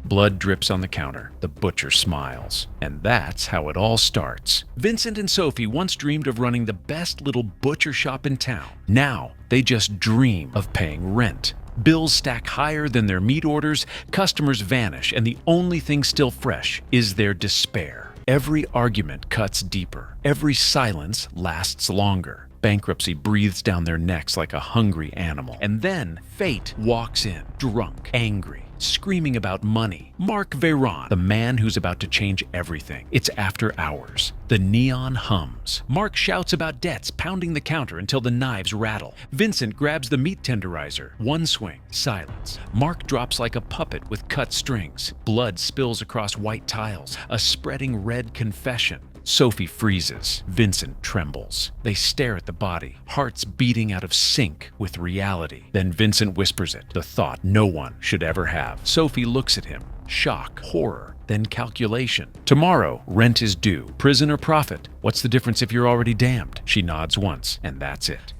Blood drips on the counter. The butcher smiles. And that's how it all starts. Vincent and Sophie once dreamed of running the best little butcher shop in town. Now, they just dream of paying rent. Bills stack higher than their meat orders, customers vanish, and the only thing still fresh is their despair. Every argument cuts deeper. Every silence lasts longer. Bankruptcy breathes down their necks like a hungry animal. And then fate walks in, drunk, angry, screaming about money. Mark Veyron, the man who's about to change everything. It's after hours. The neon hums. Mark shouts about debts, pounding the counter until the knives rattle. Vincent grabs the meat tenderizer. One swing, silence. Mark drops like a puppet with cut strings. Blood spills across white tiles. A spreading red confession. Sophie freezes. Vincent trembles. They stare at the body, hearts beating out of sync with reality. Then Vincent whispers it, the thought no one should ever have. Sophie looks at him. Shock, horror, then calculation. Tomorrow, rent is due. Prison or profit? What's the difference if you're already damned? She nods once, and that's it.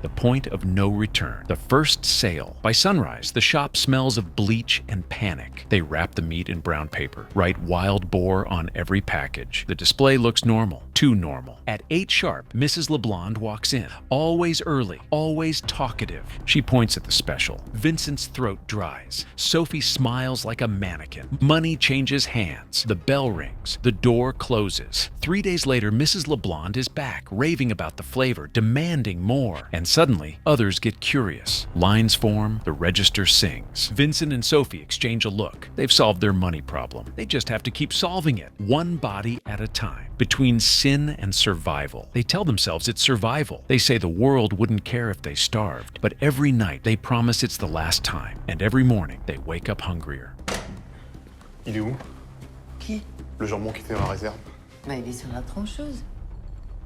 The point of no return. The first sale. By sunrise, the shop smells of bleach and panic. They wrap the meat in brown paper, write wild boar on every package. The display looks normal, too normal. At 8 sharp, Mrs. LeBlond walks in. Always early, always talkative. She points at the special. Vincent's throat dries. Sophie smiles like a mannequin. Money changes hands. The bell rings. The door closes. 3 days later, Mrs. LeBlond is back, raving about the flavor, demanding more. And suddenly, others get curious. Lines form, the register sings. Vincent and Sophie exchange a look. They've solved their money problem. They just have to keep solving it, one body at a time. Between sin and survival. They tell themselves it's survival. They say the world wouldn't care if they starved. But every night, they promise it's the last time. And every morning, they wake up hungrier. Il est où? Qui? Le jambon qui était dans la réserve. Bah, il est sur la trancheuse.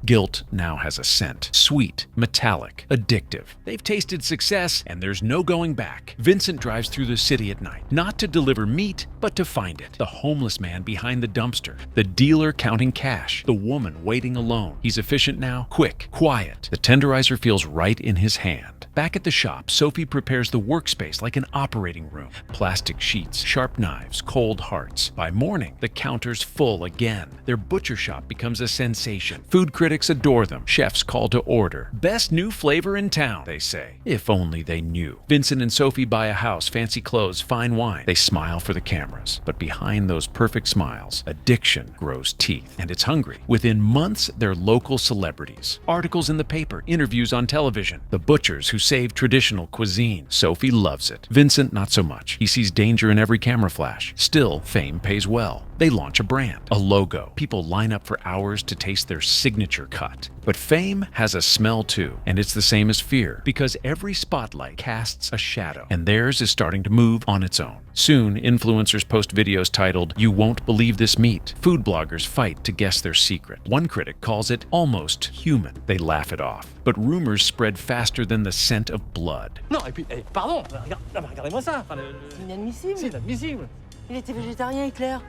Guilt now has a scent. Sweet, metallic, addictive. They've tasted success, and there's no going back. Vincent drives through the city at night, not to deliver meat, but to find it. The homeless man behind the dumpster. The dealer counting cash. The woman waiting alone. He's efficient now, quick, quiet. The tenderizer feels right in his hand. Back at the shop, Sophie prepares the workspace like an operating room. Plastic sheets, sharp knives, cold hearts. By morning, the counter's full again. Their butcher shop becomes a sensation. Food critics adore them. Chefs call to order. Best new flavor in town, they say. If only they knew. Vincent and Sophie buy a house, fancy clothes, fine wine. They smile for the cameras. But behind those perfect smiles, addiction grows teeth. And it's hungry. Within months, they're local celebrities. Articles in the paper, interviews on television. The butchers who save traditional cuisine. Sophie loves it. Vincent, not so much. He sees danger in every camera flash. Still, fame pays well. They launch a brand, a logo. People line up for hours to taste their signature cut. But fame has a smell too, and it's the same as fear, because every spotlight casts a shadow, and theirs is starting to move on its own. Soon, influencers post videos titled, "You won't believe this meat." Food bloggers fight to guess their secret. One critic calls it almost human. They laugh it off. But rumors spread faster than the scent of blood. Non, et puis, pardon, regardez-moi ça. C'est inadmissible. C'est inadmissible. Il était végétarien, Claire.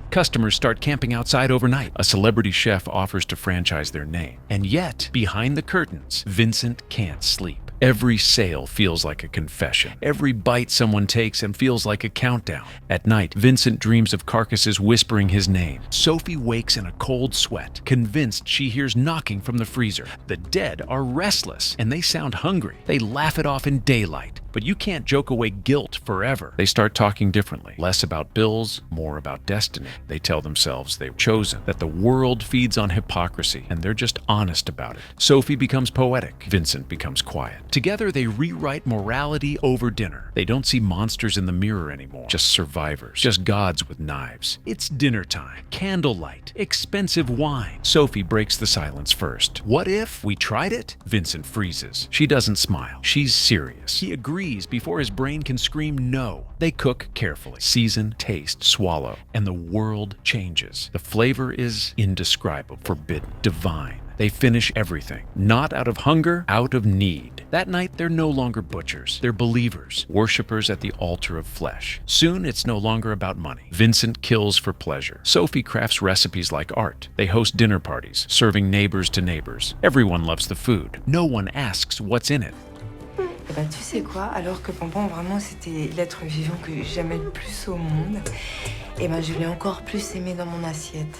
Customers start camping outside overnight. A celebrity chef offers to franchise their name. And yet, behind the curtains, Vincent can't sleep. Every sale feels like a confession. Every bite someone takes and feels like a countdown. At night, Vincent dreams of carcasses whispering his name. Sophie wakes in a cold sweat, convinced she hears knocking from the freezer. The dead are restless, and they sound hungry. They laugh it off in daylight. But you can't joke away guilt forever. They start talking differently. Less about bills, more about destiny. They tell themselves they've chosen, that the world feeds on hypocrisy, and they're just honest about it. Sophie becomes poetic. Vincent becomes quiet. Together, they rewrite morality over dinner. They don't see monsters in the mirror anymore, just survivors, just gods with knives. It's dinner time, candlelight, expensive wine. Sophie breaks the silence first. What if we tried it? Vincent freezes. She doesn't smile. She's serious. He agrees before his brain can scream no. They cook carefully. Season, taste, swallow. And the world changes. The flavor is indescribable, forbidden, divine. They finish everything. Not out of hunger, out of need. That night, they're no longer butchers. They're believers, worshippers at the altar of flesh. Soon, it's no longer about money. Vincent kills for pleasure. Sophie crafts recipes like art. They host dinner parties, serving neighbors to neighbors. Everyone loves the food. No one asks what's in it. Eh ben, tu sais quoi, alors que Pompon, vraiment, c'était l'être vivant que j'aimais le plus au monde, eh ben, je l'ai encore plus aimé dans mon assiette.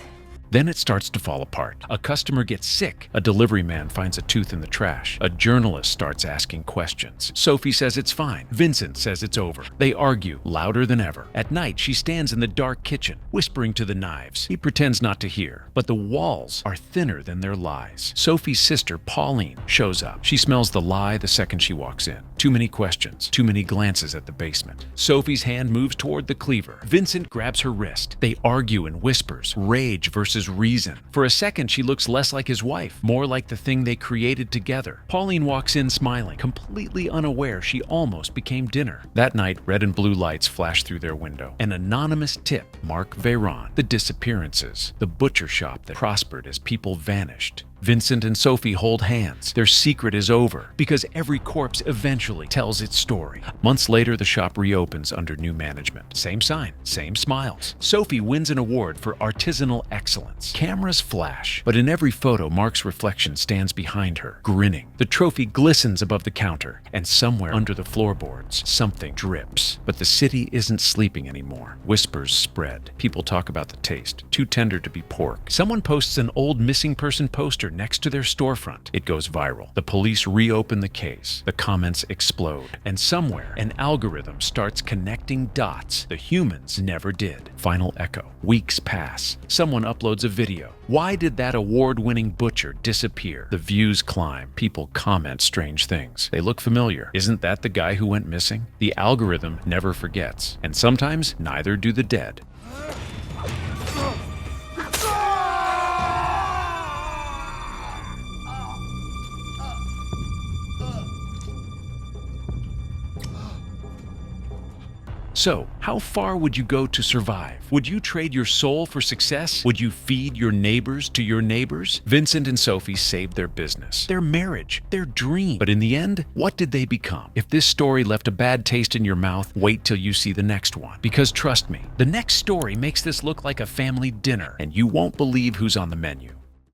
Then it starts to fall apart. A customer gets sick. A delivery man finds a tooth in the trash. A journalist starts asking questions. Sophie says it's fine. Vincent says it's over. They argue, louder than ever. At night, she stands in the dark kitchen, whispering to the knives. He pretends not to hear, but the walls are thinner than their lies. Sophie's sister, Pauline, shows up. She smells the lie the second she walks in. Too many questions, too many glances at the basement. Sophie's hand moves toward the cleaver. Vincent grabs her wrist. They argue in whispers, rage versus reason. For a second, she looks less like his wife, more like the thing they created together. Pauline walks in smiling, completely unaware she almost became dinner. That night, red and blue lights flash through their window. An anonymous tip, Mark Veyron, the disappearances, the butcher shop that prospered as people vanished. Vincent and Sophie hold hands. Their secret is over because every corpse eventually tells its story. Months later, the shop reopens under new management. Same sign, same smiles. Sophie wins an award for artisanal excellence. Cameras flash, but in every photo, Mark's reflection stands behind her, grinning. The trophy glistens above the counter, and somewhere under the floorboards, something drips. But the city isn't sleeping anymore. Whispers spread. People talk about the taste, too tender to be pork. Someone posts an old missing person poster next to their storefront. It goes viral. The police reopen the case. The comments explode. And somewhere, an algorithm starts connecting dots the humans never did. Final echo. Weeks pass. Someone uploads a video. Why did that award-winning butcher disappear? The views climb. People comment strange things. They look familiar. Isn't that the guy who went missing? The algorithm never forgets. And sometimes, neither do the dead. So, how far would you go to survive? Would you trade your soul for success? Would you feed your neighbors to your neighbors? Vincent and Sophie saved their business, their marriage, their dream. But in the end, what did they become? If this story left a bad taste in your mouth, wait till you see the next one. Because trust me, the next story makes this look like a family dinner, and you won't believe who's on the menu.